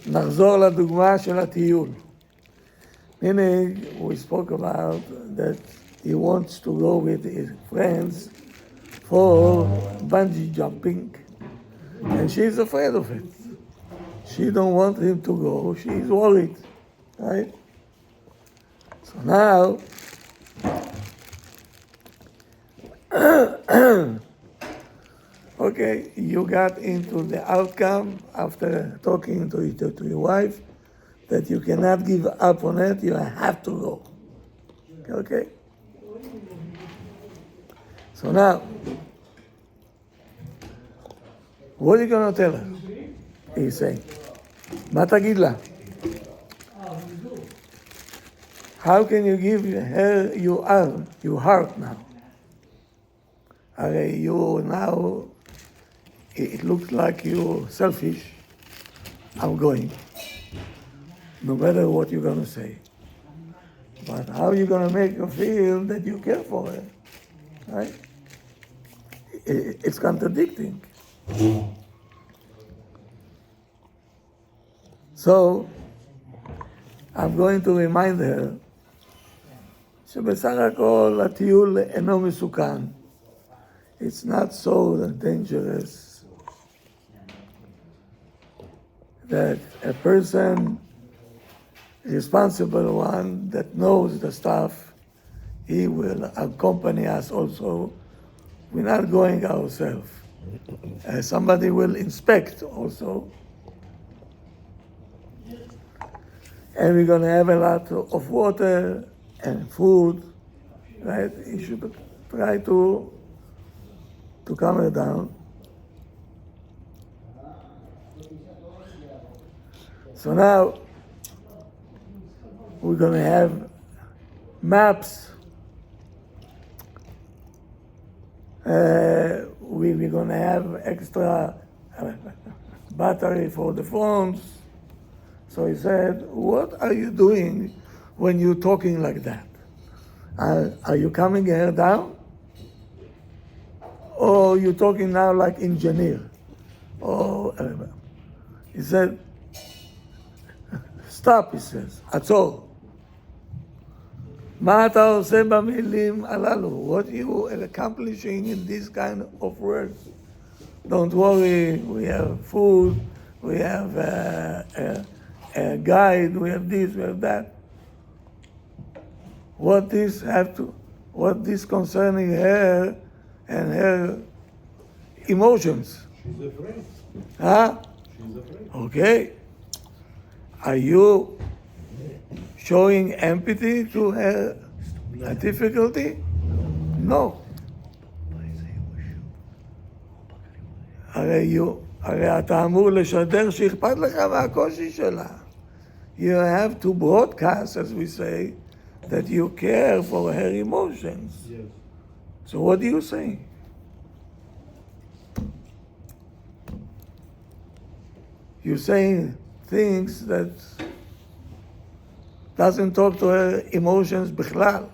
נחזור לדוגמה של הטיול. Meaning, we spoke about that he wants to go with his friends for bungee jumping, and she's afraid of it. She don't want him to go, she's worried, right? So now, okay, you got into the outcome after talking to your wife, that you cannot give up on it, you have to go. Okay? So now, what are you going to tell her? He's saying, מה תגיד לה? How can you give her your heart now? You now, it looks like you're selfish. I'm going. No matter what you're going to say. But how are you going to make her feel that you care for her? Right? It's contradicting. So, I'm going to remind her שבסך הכל הטיול אינו מסוכן. It's not so dangerous that a person, responsible one that knows the stuff, he will accompany us also. We're not going ourselves. Somebody will inspect also. And we're going to have a lot of water and food, right? You should try to calm her down. So now, we're going to have maps. We're going to have extra battery for the phones. So he said, what are you doing when you're talking like that? Are you calming her down? Or you're talking now like engineer? Or he said, stop, he says, עצור. מה אתה עושה במילים הללו? What you are accomplishing in this kind of words? Don't worry, we have food, we have a guide, we have this, we have that. What this concerning her and her emotions? She's afraid. Huh? She's afraid. Okay. Are you showing empathy to her difficulty? No. הרי אתה אמור לשדר שאכפת לך מהקושי שלה. You have to broadcast, as we say, that you care for her emotions. Yes. So what do you say? You're saying things that doesn't talk to her emotions בכלל.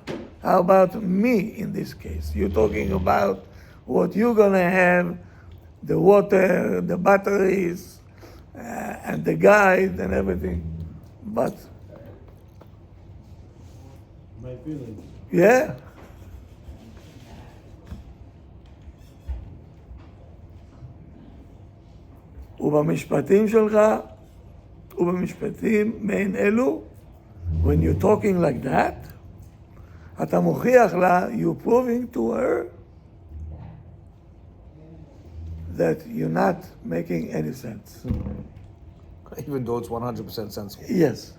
How about me in this case? You're talking about what you're gonna have, the water, the batteries, and the guide and everything. But, My feelings. yeah. ובמשפטים שלך, ובמשפטים מעין אלו, when you're talking like that, אתה מוכיח לה, you're proving to her that you're not making any sense. Even though it's 100% sensible. Yes.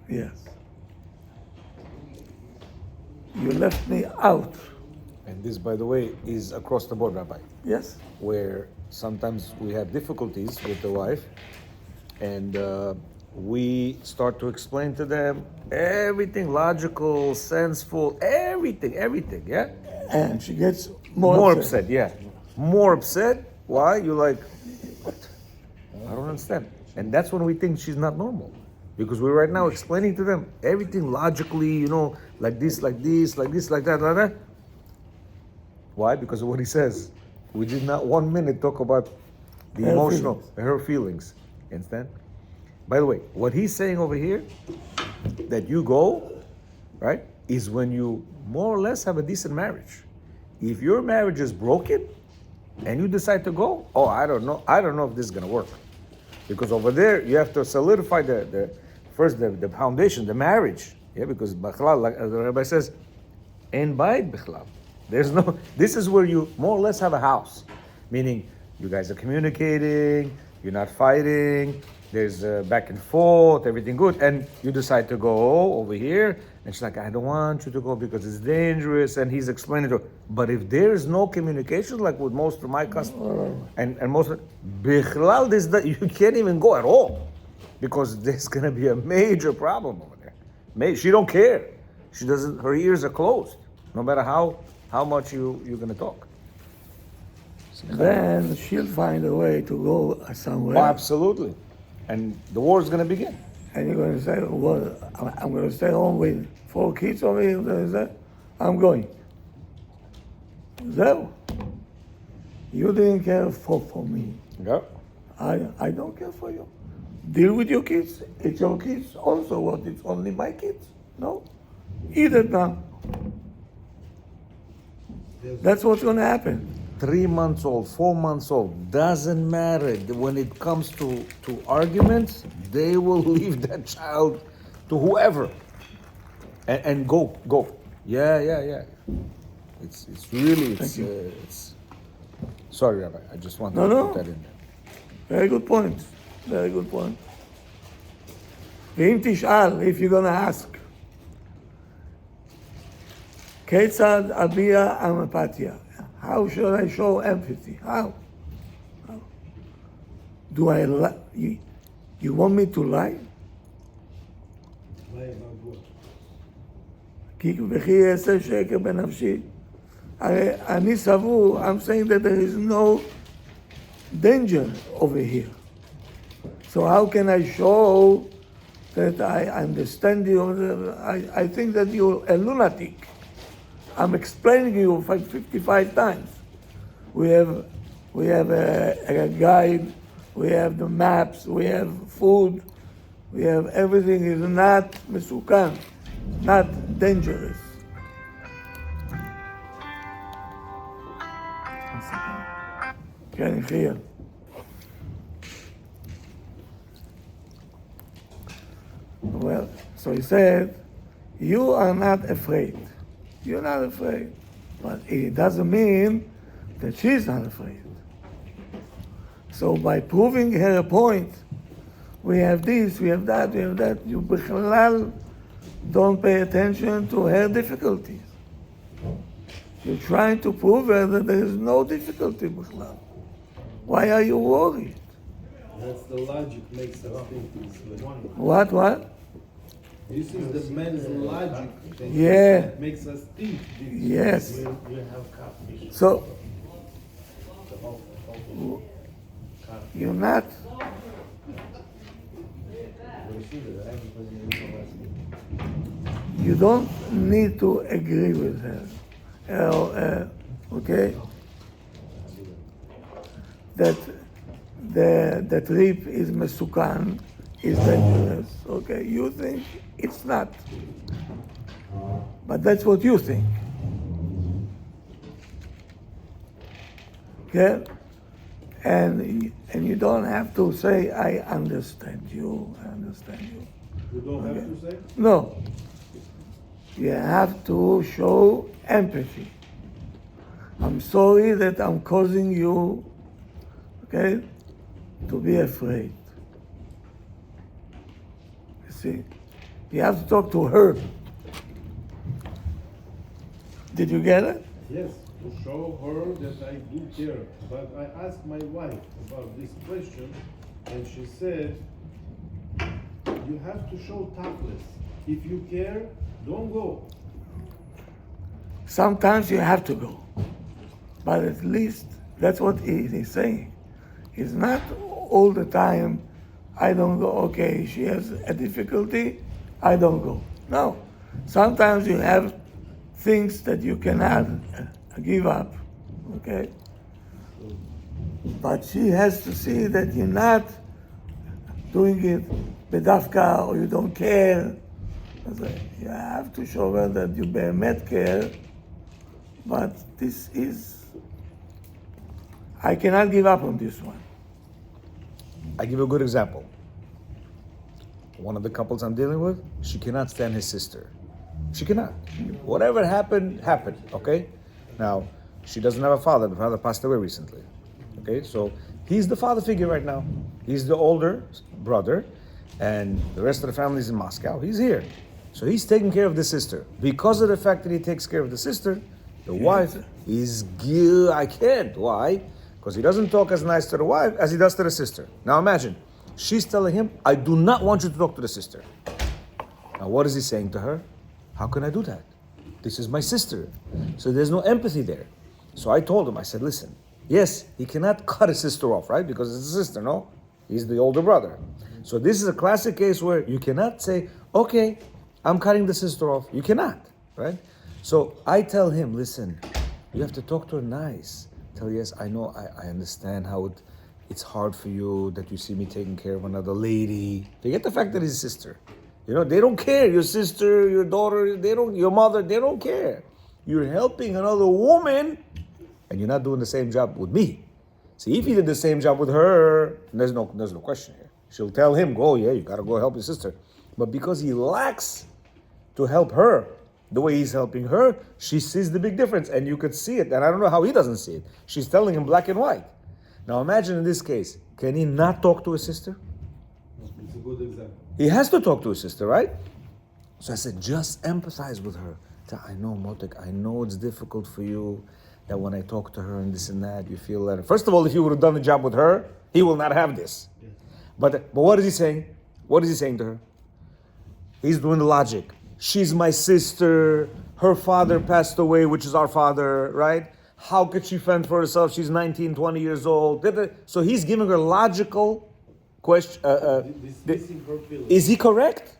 Yes. You left me out. And this, by the way, is across the board, Rabbi, Yes? where sometimes we have difficulties with the wife, and we start to explain to them everything logical, senseful, everything, yeah? And she gets More more upset, yeah. More upset. Why? You're like, what? I don't understand. And that's when we think she's not normal. Because we're right now explaining to them everything logically, like this, like this, like this, like that, like that. Why? Because of what he says. We did not 1 minute talk about the Her emotional, her feelings. Understand? By the way, what he's saying over here, that you go, right, is when you more or less have a decent marriage. If your marriage is broken and you decide to go, oh, I don't know if this is gonna work. Because over there you have to solidify the foundation, the marriage. Yeah, because Bachlal, like the rabbi says, en bayit bichlal. There's no, this is where you more or less have a house. Meaning you guys are communicating, you're not fighting, there's back and forth, everything good, and you decide to go over here, and she's like, I don't want you to go because it's dangerous, and he's explaining to her. But if there is no communication, like with most of my customers, and most of Bichlal, you can't even go at all, because there's gonna be a major problem over there. She don't care. She doesn't, her ears are closed, no matter how much you're gonna talk. Then she'll find a way to go somewhere. Oh, absolutely. And the war is going to begin. And you're going to say, well, I'm going to stay home with 4 kids over here. I'm going. So, you didn't care for me. Yeah. I don't care for you. Deal with your kids. It's your kids also. What? It's only my kids? No. Eat it now. That's what's going to happen. 3 months old, 4 months old, doesn't matter. When it comes to arguments, they will leave that child to whoever and go. Yeah. It's really, it's sorry, Rabbi, I just wanted to put that in there. Very good point. Very good point. ואם תשאל, if you're going to ask, כיצד אביע אמפתיה? How should I show empathy? How? Do I lie? You want me to lie? Lie about what? כי וכי יעשה שקר בנפשי. אני סבור, I'm saying that there is no danger over here. So how can I show that I understand you? I think that you're a lunatic. I'm explaining you 55 times. We have a guide, we have the maps, we have food, we have everything is not מסוכן, not dangerous. Can you hear? Well, so he said, you are not afraid. You're not afraid. But it doesn't mean that she's not afraid. So by proving her a point, we have this, we have that, you בכלל don't pay attention to her difficulties. You're trying to prove her that there is no difficulty בכלל. Why are you worried? That's the logic makes us think this way. What? This is the man's logic Yeah. that makes us think this way. Yes. We have catfish. So, you're not. You don't need to agree with her. Okay? That the trip is מסוכן, is dangerous. Okay? You think it's not. But that's what you think. Okay? And you don't have to say, I understand you. You don't have to say? No. You have to show empathy. I'm sorry that I'm causing you, okay, to be afraid. You see? You have to talk to her. Did you get it? Yes, to show her that I do care. But I asked my wife about this question, and she said, you have to show toughness. If you care, don't go. Sometimes you have to go. But at least that's what he's saying. It's not all the time, I don't go, okay, she has a difficulty, I don't go. No. Sometimes you have things that you cannot give up, okay? But she has to see that you're not doing it bedafka or you don't care. So you have to show her that you באמת care, but this is, I cannot give up on this one. I give you a good example. One of the couples I'm dealing with, she cannot stand his sister. She cannot. Whatever happened, happened, okay? Now, she doesn't have a father. The father passed away recently. Okay, so he's the father figure right now. He's the older brother, and the rest of the family is in Moscow. He's here. So he's taking care of the sister. Because of the fact that he takes care of the sister, the wife is I can't. Why? Because he doesn't talk as nice to the wife as he does to the sister. Now imagine, she's telling him, I do not want you to talk to the sister. Now what is he saying to her? How can I do that? This is my sister. So there's no empathy there. So I told him, I said, listen, yes, he cannot cut his sister off, right? Because it's a sister, no? He's the older brother. So this is a classic case where you cannot say, okay, I'm cutting the sister off. You cannot, right? So I tell him, listen, you have to talk to her nice. Tell her, yes, I know, I understand how it's hard for you that you see me taking care of another lady. Forget the fact that he's a sister. You know, they don't care. Your sister, your daughter, your mother, they don't care. You're helping another woman and you're not doing the same job with me. See, if he did the same job with her, there's no question here. She'll tell him, go, yeah, you gotta go help your sister. But because he lacks to help her the way he's helping her, she sees the big difference, and you could see it. And I don't know how he doesn't see it. She's telling him black and white. Now imagine in this case, can he not talk to his sister? It's a good example. He has to talk to his sister, right? So I said, just empathize with her. I know, Motek, I know it's difficult for you that when I talk to her and this and that, you feel that. First of all, if you would have done the job with her, he will not have this. Yes. But what is he saying? What is he saying to her? He's doing the logic. She's my sister. Her father passed away, which is our father, right? How could she fend for herself? She's 19, 20 years old. So he's giving her logical question. Dismissing her feelings. Is he correct?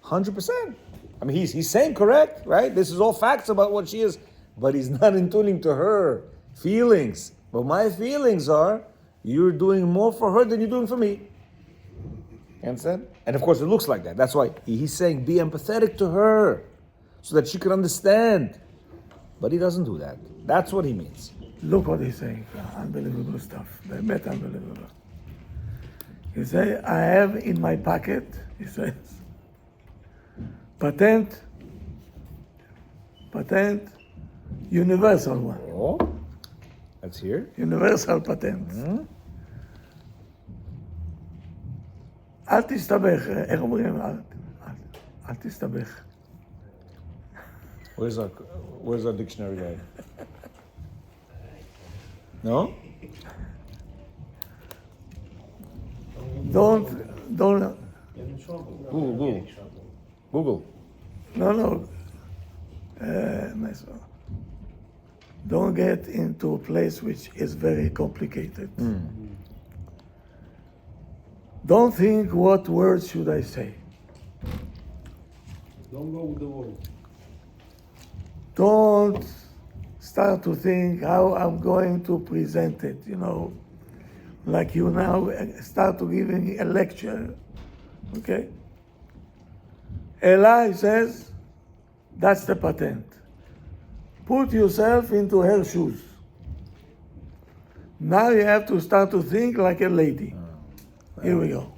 100%. I mean, he's saying correct, right? This is all facts about what she is. But he's not intuning to her feelings. But my feelings are, you're doing more for her than you're doing for me. You understand? And of course, it looks like that. That's why he's saying, be empathetic to her so that she can understand. But he doesn't do that. That's what he means. Look what he's saying. Unbelievable stuff. באמת unbelievable. He says, I have in my pocket, he says, patent, universal one. Oh, that's here. Universal patent. אל תסתבך, איך אומרים? אל תסתבך. Where's our dictionary guy? No? Don't, You're in trouble. Google. no. Nice one. Don't get into a place which is very complicated. Don't think what words should I say. Don't go with the world. Don't start to think how I'm going to present it, like you now start to giving a lecture, okay? Eli says, that's the patent. Put yourself into her shoes. Now you have to start to think like a lady. Here we go.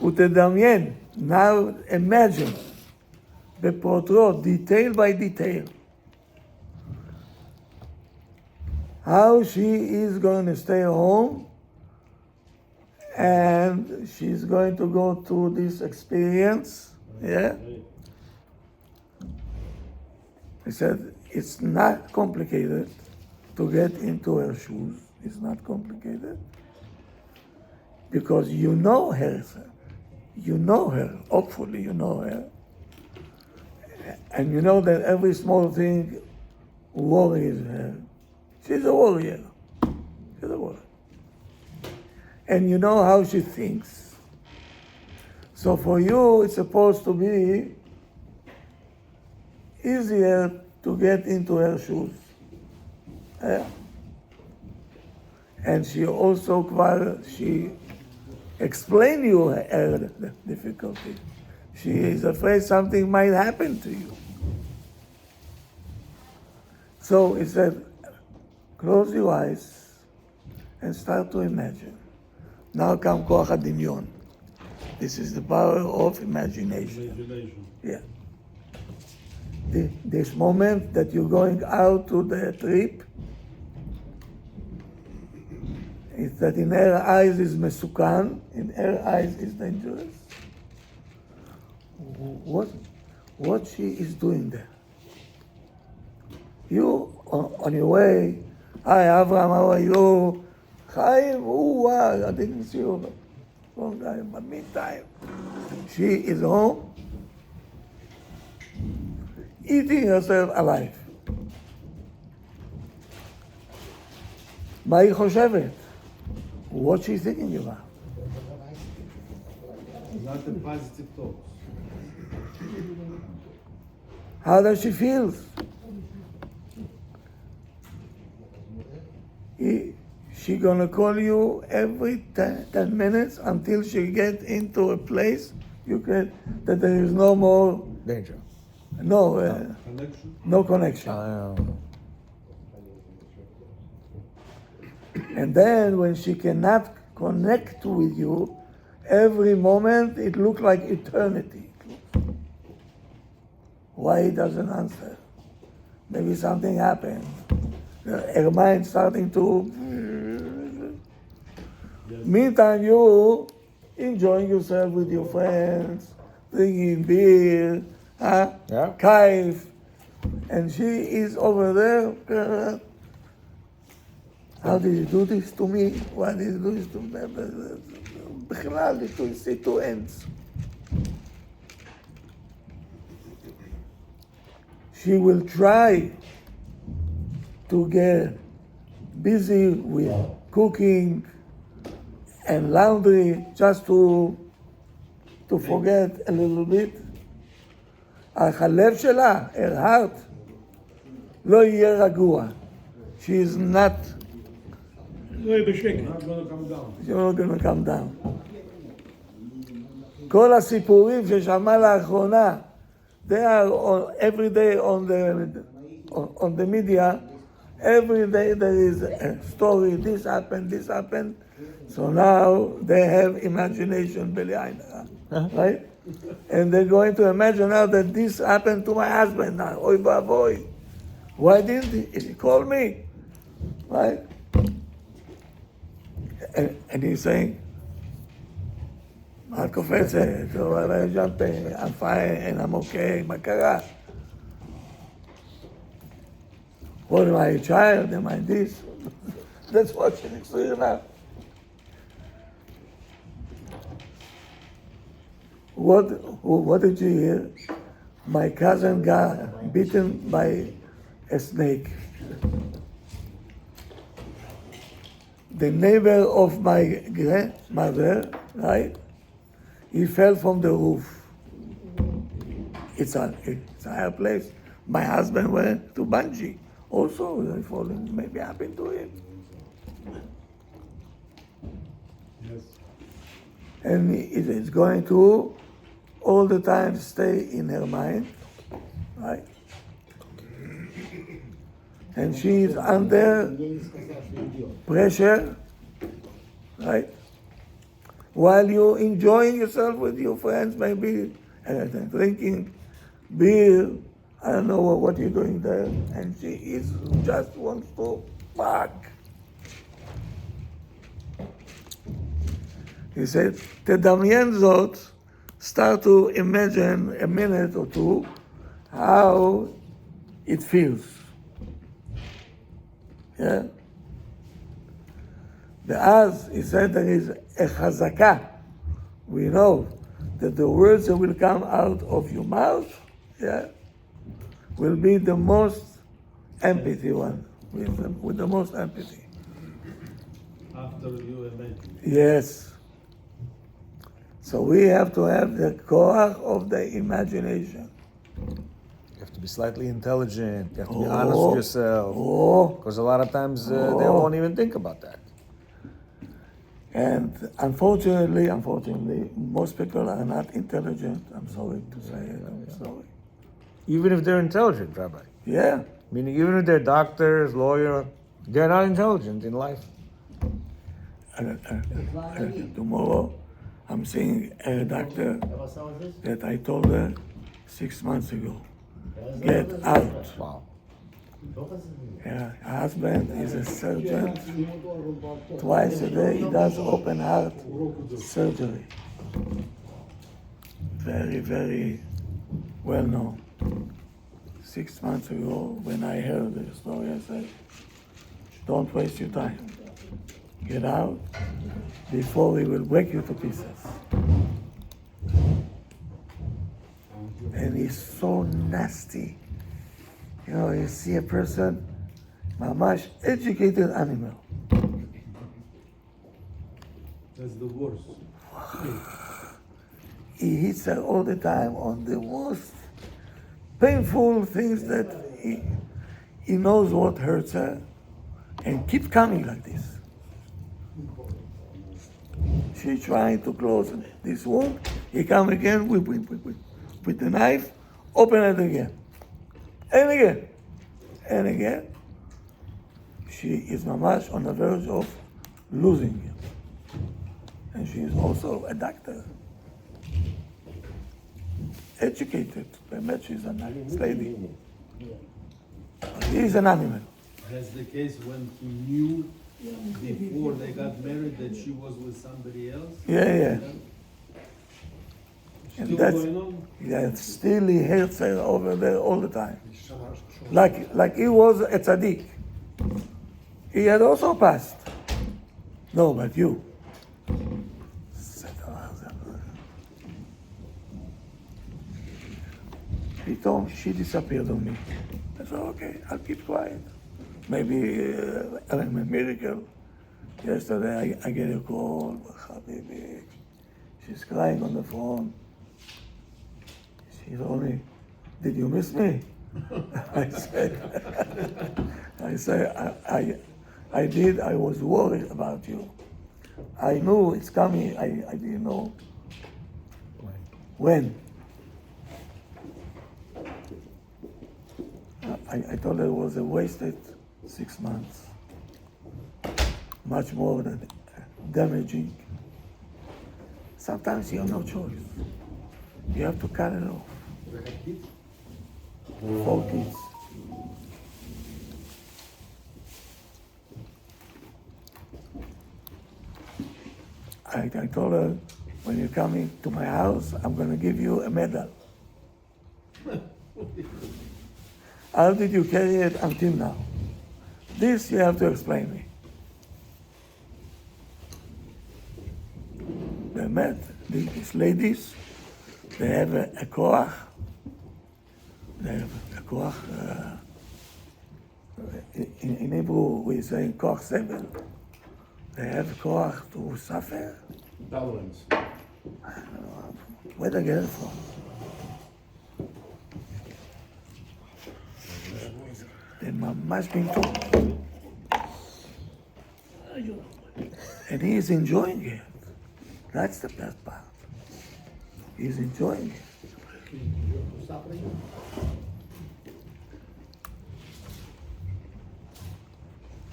ותדמיין, now imagine, בפרוטרוט, detail by detail, how she is going to stay home and she's going to go through this experience, yeah? He said, it's not complicated to get into her shoes. It's not complicated. Because you know her. You know her. Hopefully you know her. And you know that every small thing worries her. She's a warrior. She's a warrior. And you know how she thinks. So for you, it's supposed to be easier to get into her shoes. Yeah. And she also, she explain you her difficulty. She is afraid something might happen to you. So he said, close your eyes and start to imagine. Now come koach hadimyon. This is the power of imagination. Imagination. Yeah. This moment that you're going out to the trip, is that in her eyes is mesukan, in her eyes is dangerous. What she is doing there? You on your way, hi Avraham, how are you? Chaim, I didn't see you long time. But meantime, she is home, eating herself alive. מה היא חושבת? What she's thinking about. Not the positive thoughts. How does she feel? She gonna call you every 10 minutes until she get into a place that there is no more, Danger. Connection? no connection. And then when she cannot connect with you, every moment it looks like eternity. Why he doesn't answer? Maybe something happened. Her mind starting to. Yes. Meantime, you enjoying yourself with your friends, drinking beer, Yeah. kaif, and she is over there. How did you do this to me? Why did you do this to me? בכלל, it's two ends. She will try to get busy with cooking and laundry just to forget a little bit. אך הלב שלה, her heart, לא יהיה רגוע. She is not, Not gonna come down. she's not going to come down. כל הסיפורים ששמע לאחרונה, they are every day on the media. Every day there is a story, this happened. So now they have imagination behind her, right? And they're going to imagine now that this happened to my husband now. Oy vavoy. Why didn't he call me? Right? And he's saying, את קופצת, I'm fine and I'm okay, מה קרה? What am I, a child? Am I this? That's what she's doing now. What did you hear? My cousin got bitten by a snake. The neighbor of my grandmother, right? He fell from the roof. It's a higher place. My husband went to bungee. Also, falling, maybe happened to him. Yes. And it's going to all the time stay in her mind, right? And she is under pressure, right? While you're enjoying yourself with your friends, maybe drinking beer, I don't know what you're doing there, and she just wants to fuck. He said, תדמיין זאת, start to imagine a minute or two how it feels. Yeah? ואז, he said, there is a חזקה. We know that the words that will come out of your mouth, yeah, will be the most empathy one, with the most empathy. After you imagine. Yes. So we have to have the koach of the imagination. You have to be slightly intelligent. You have to be honest with yourself. Oh, Because a lot of times they won't even think about that. And unfortunately, most people are not intelligent. I'm sorry to say it. I'm sorry. Even if they're intelligent, Rabbi. Yeah. Meaning, even if they're doctors, lawyers, they're not intelligent in life. Tomorrow, I'm seeing a doctor that I told her 6 months ago, get out. Wow. Yeah, her husband is a surgeon. Twice a day, he does open heart surgery. Very, very well known. 6 months ago, when I heard the story, I said, don't waste your time. Get out before we will break you to pieces. And he's so nasty. You know, you see a person, mamash, educated animal. That's the worst. He hits her all the time on the most painful things that he knows what hurts her, and keep coming like this. She trying to close this wound. He come again with the knife, open it again, and again, and again. She is mamash on the verge of losing him, and she is also a doctor, educated. I met she's a nice lady. He is an animal. That's the case when he knew before they got married that she was with somebody else. Yeah. Still And that's, going on? yeah, still he hates her over there all the time. Like he was a tzaddik. He had also passed. No, but you. He told me she disappeared on me. I said, okay, I'll keep quiet. Maybe I'm a miracle. Yesterday I get a call, Habibi. She's crying on the phone. She told me, did you miss me? I said, I did. I was worried about you. I knew it's coming. I didn't know when. I told her it was a wasted 6 months. Much more than damaging. Sometimes you have no choice. You have to cut it off. 4 kids. I told her, when you're coming to my house, I'm going to give you a medal. How did you carry it until now? This you have to explain me. They met, these ladies, they have a koach. They have a koach. In Hebrew, we say koach 7. They have a koach to suffer. Tolerance. Where they get it from? They must be told. And he is enjoying it. That's the best part. He's enjoying it.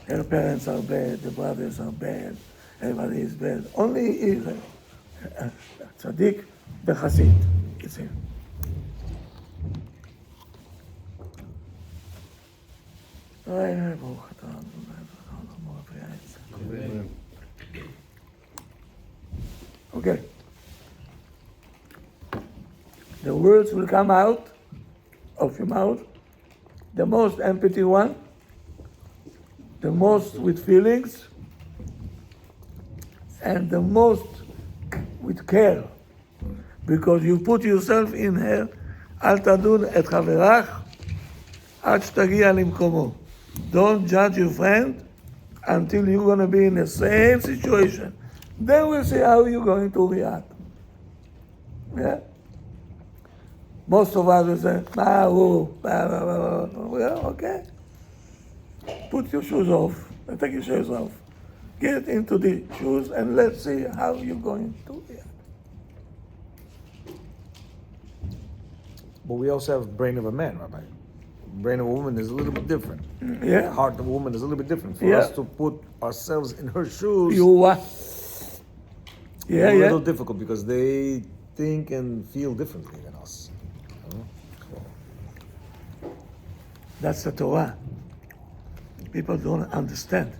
Her parents are bad, the brothers are bad, everybody is bad. Only he is a tzaddik, the chassid. It's him. Okay. The words will come out of your mouth, the most empty one, the most with feelings, and the most with care, because you put yourself in her, אל תדון את חברך עד שתגיע למקומו. Don't judge your friend until you're going to be in the same situation. Then we'll see how you're going to react. Yeah? Most of us will say, well, okay. Put your shoes off and take your shoes off. Get into the shoes and let's see how you're going to react. But we also have brain of a man, Rabbi. Brain of a woman is a little bit different. Yeah. Heart of a woman is a little bit different. For Yeah. us to put ourselves in her shoes, You what? Yeah, a little yeah. difficult because they think and feel differently than us. You know? That's the Torah. People don't understand.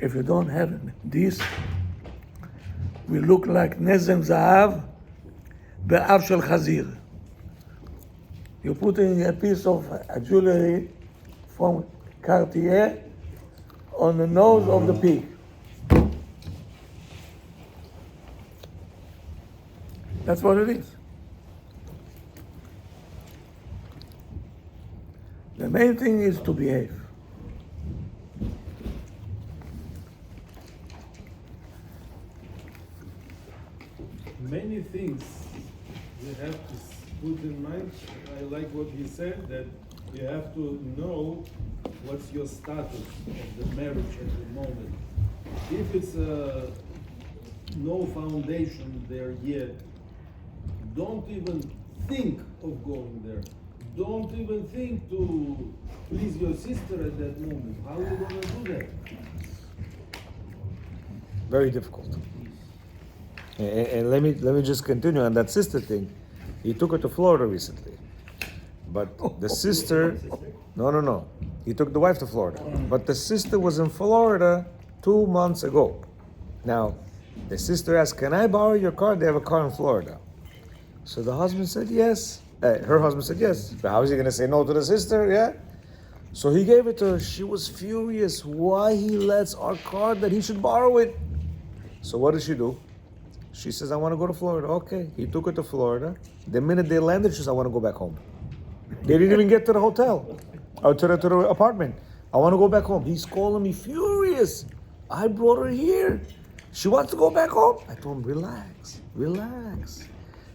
If you don't have this, we look like Nezem Zahav be'av shel Chazir. You're putting a piece of jewelry from Cartier on the nose of the pig. That's what it is. The main thing is to behave. Many things you have to put in mind. I like what he said, that you have to know what's your status of the marriage at the moment. If it's no foundation there yet, don't even think of going there. Don't even think to please your sister at that moment. How are you gonna do that? Very difficult. And let me just continue on that sister thing. He took her to Florida recently, but the sister, no. He took the wife to Florida, but the sister was in Florida 2 months ago. Now, the sister asked, "Can I borrow your car? They have a car in Florida." So the husband said yes. Her husband said yes. But how is he going to say no to the sister? Yeah. So he gave it to her. She was furious. Why he lets our car that he should borrow it? So what did she do? She says, "I want to go to Florida." Okay. He took her to Florida. The minute they landed, she says, "I want to go back home." They didn't even get to the hotel or to the apartment. "I want to go back home." He's calling me furious. I brought her here. She wants to go back home. I told him, relax.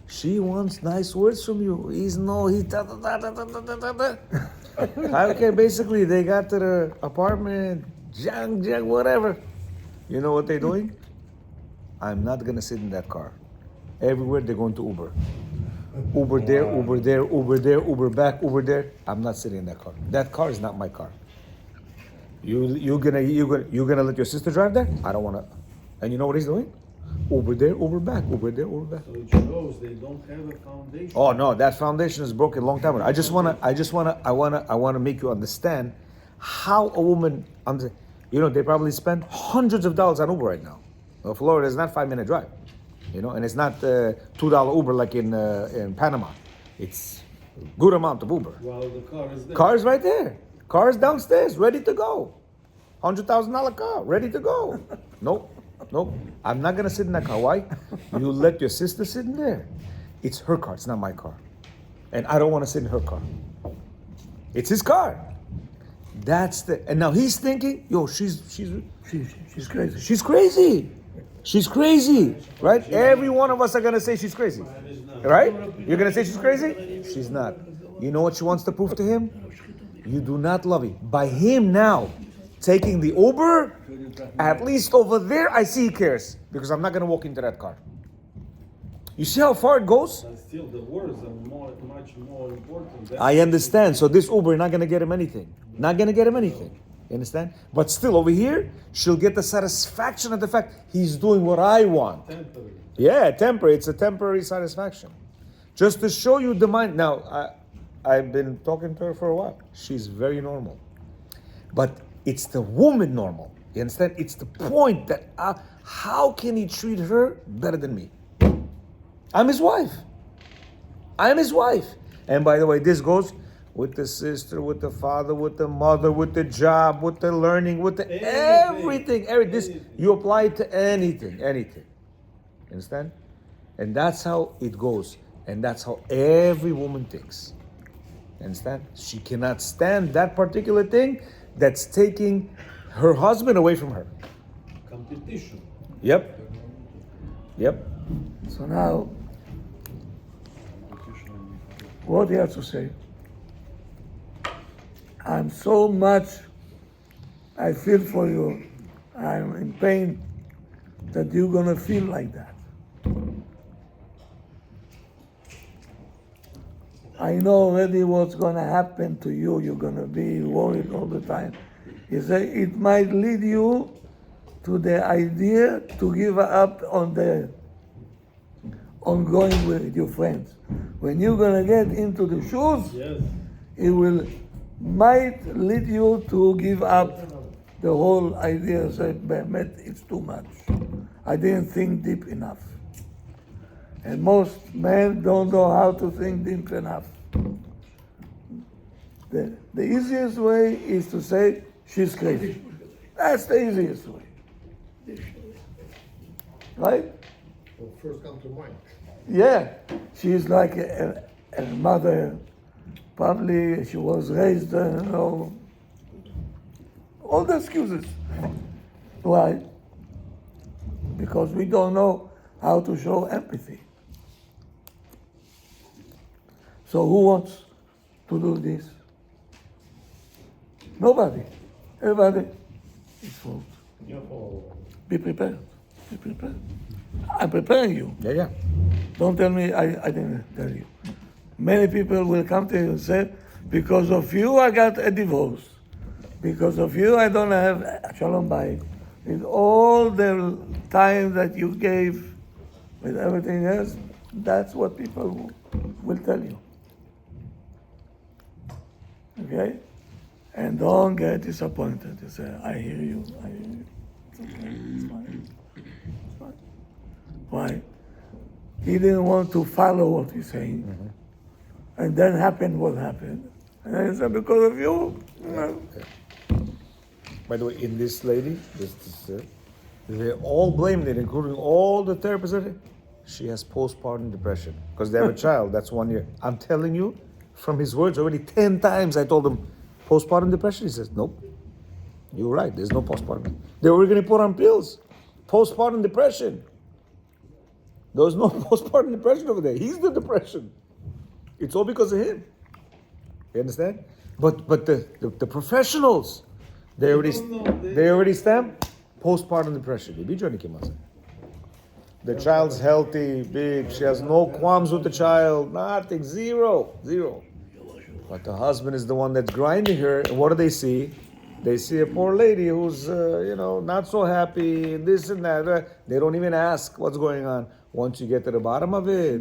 She wants nice words from you. Okay, basically they got to the apartment, jang, whatever. You know what they're doing? I'm not gonna sit in that car. Everywhere they're going to Uber. Uber there, Uber back, Uber there. I'm not sitting in that car. That car is not my car. You gonna let your sister drive there? I don't wanna. And you know what he's doing? Uber there, Uber back, Uber there, Uber back. So it shows they don't have a foundation. Oh no, that foundation is broken a long time ago. I wanna make you understand how a woman, they probably spend hundreds of dollars on Uber right now. Well, Florida is not 5-minute drive, and it's not $2 Uber like in Panama. It's a good amount of Uber. While the car is there. Car's right there. Car's downstairs, ready to go. $100,000 car, ready to go. Nope. I'm not gonna sit in that car. Why? You let your sister sit in there. It's her car. It's not my car, and I don't want to sit in her car. It's his car. And now he's thinking, yo, she's crazy. She's crazy, right? Every one of us are gonna say she's crazy, right? You're gonna say she's crazy? She's not. You know what she wants to prove to him? You do not love him. By him now taking the Uber, at least over there, I see he cares because I'm not gonna walk into that car. You see how far it goes? But still, the words are much more important. I understand. So this Uber not gonna get him anything. Not gonna get him anything. You understand? But still, over here, she'll get the satisfaction of the fact he's doing what I want. Temporary. Yeah, temporary. It's a temporary satisfaction. Just to show you the mind. Now, I've been talking to her for a while. She's very normal. But it's the woman normal. You understand? It's the point that how can he treat her better than me? I'm his wife. And by the way, this goes with the sister, with the father, with the mother, with the job, with the learning, with the everything. This you apply it to anything. You understand? And that's how it goes. And that's how every woman thinks. You understand? She cannot stand that particular thing that's taking her husband away from her. Competition. Yep. So now, what do you have to say? I feel for you. I'm in pain that you're gonna feel like that. I know already what's gonna happen to you. You're gonna be worried all the time. He said it might lead you to the idea to give up on going with your friends. When you're gonna get into the shoes, Yes. it might lead you to give up the whole idea. Say, "Behemet, it's too much. I didn't think deep enough." And most men don't know how to think deep enough. The easiest way is to say she's crazy. That's the easiest way. Right? Well, first come to mind. Yeah, she's like a mother. Probably she was raised, all the excuses. Why? Because we don't know how to show empathy. So who wants to do this? Nobody. Everybody is fault. Your fault. Be prepared. Be prepared. I'm preparing you. Yeah. Don't tell me I didn't tell you. Many people will come to you and say, because of you I got a divorce. Because of you I don't have a shalom bayit. With all the time that you gave, with everything else, that's what people will tell you. Okay? And don't get disappointed. You say, I hear you. It's okay, it's fine. It's fine. Why? He didn't want to follow what he's saying. And then happened what happened. And then he said, because of you. By the way, in this lady, they all blamed it, including all the therapists. She has postpartum depression because they have a child. That's 1 year. I'm telling you, from his words already 10 times I told him, postpartum depression? He says, nope. You're right, there's no postpartum. They were going to put on pills. Postpartum depression. There's no postpartum depression over there. He's the depression. It's all because of him. You understand? But the professionals, they already stamp postpartum depression. The child's healthy, big. She has no qualms with the child. Nothing. Zero. But the husband is the one that's grinding her. And what do they see? They see a poor lady who's, not so happy, this and that. They don't even ask what's going on. Once you get to the bottom of it.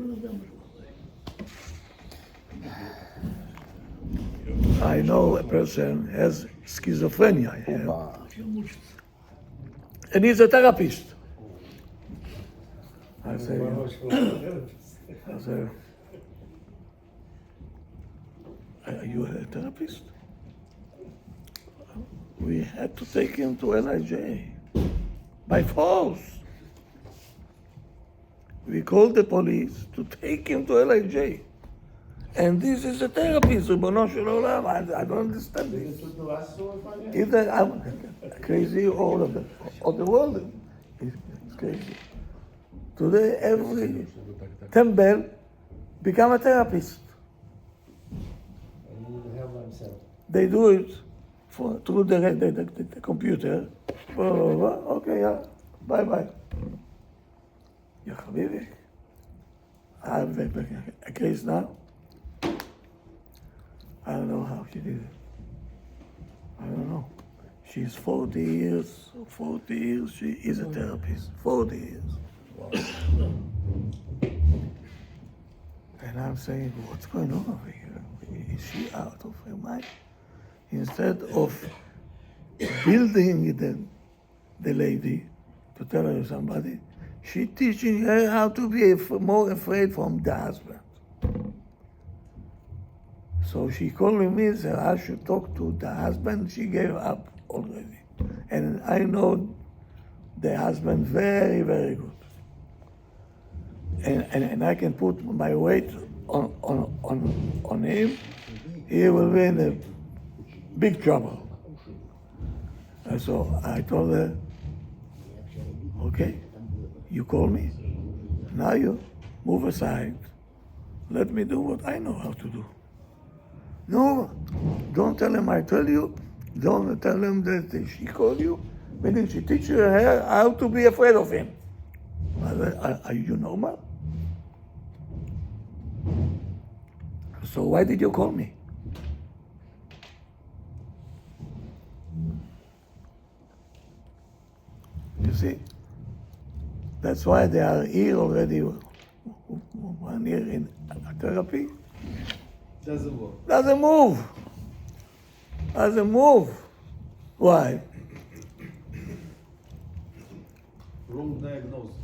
I know a person has schizophrenia. And he's a therapist. I say, are you a therapist? We had to take him to LIJ by force. We called the police to take him to LIJ. And this is a therapist, Ribono Shel Olam. I don't understand this. Either I'm crazy or the world is crazy. Today, every tembel become a therapist. They do it through the computer. Okay, yeah, bye. Ya Habibi, I have a case now. I don't know how she did it. I don't know. She's 40 years. She is a therapist. 40 years. And I'm saying, what's going on over here? Is she out of her mind? Instead of building the lady to tell her somebody, she's teaching her how to be more afraid from the husband. So she called me and said, I should talk to the husband. She gave up already. And I know the husband very, very good. And I can put my weight on him. He will be in a big trouble. And so I told her, okay, you call me. Now you move aside. Let me do what I know how to do. No, don't tell him I tell you. Don't tell him that she called you. Meaning she teaches her how to be afraid of him. Are you normal? So why did you call me? You see? That's why they are here already 1 year in therapy. Doesn't work. Doesn't move. Doesn't move. Why? Wrong diagnosis.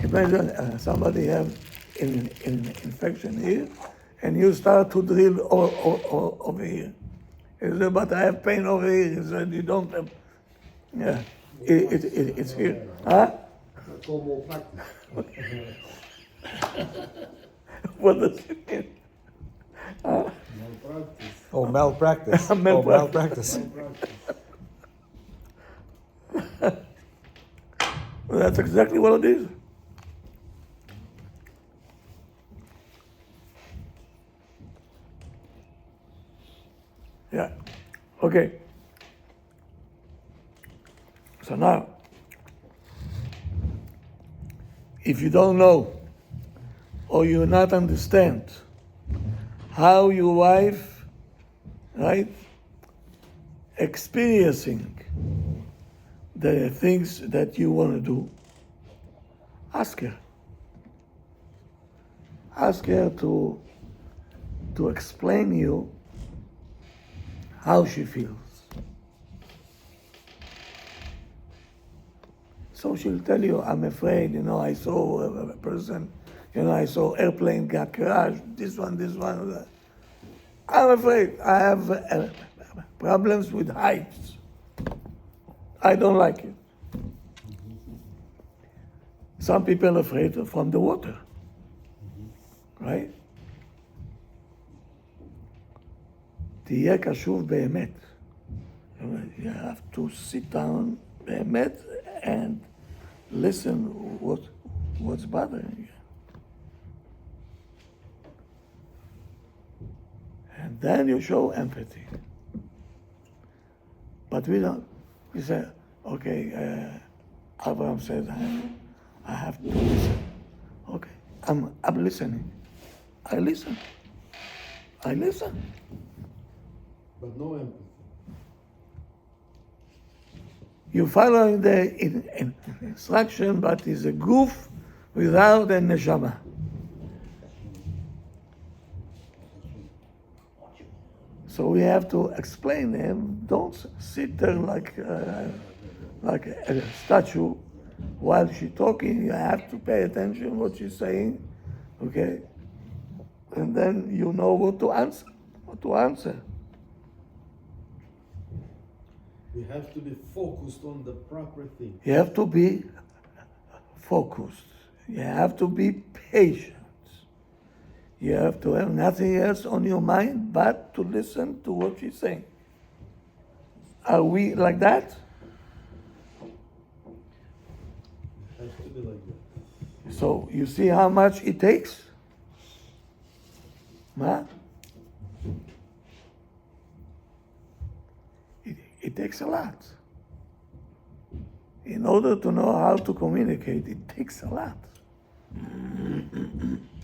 Imagine somebody have an infection here, and you start to drill over here. He said, but I have pain over here. He said, you don't have. Yeah, it's here. Huh? That's called more practice. What does it mean? Malpractice. Oh, malpractice. Malpractice. malpractice. Malpractice. Well, that's exactly what it is. Yeah. Okay. So now, if you don't know or you not understand how your wife, right, experiencing the things that you want to do, ask her. Ask her to explain you how she feels. So she'll tell you, I'm afraid, I saw a person, I saw airplane got crashed, this one. I'm afraid. I have problems with heights. I don't like it. Some people are afraid from the water, right? תהיה קשוב באמת. You have to sit down באמת and listen what's bothering you. And then you show empathy. But we don't. We say, okay, Abraham said, I have to listen. Okay, I'm listening. I listen. But no empathy. You follow the instruction, but it's a goof without a neshama. So we have to explain them. Don't sit there like a statue while she's talking. You have to pay attention what she's saying, okay? And then you know what to answer. We have to be focused on the proper thing. You have to be focused. You have to be patient. You have to have nothing else on your mind but to listen to what she's saying. Are we like that? Has to be like that. So you see how much it takes? Huh? It takes a lot. In order to know how to communicate, it takes a lot.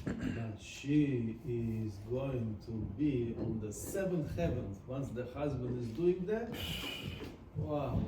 But she is going to be on the seventh heaven once the husband is doing that. Wow.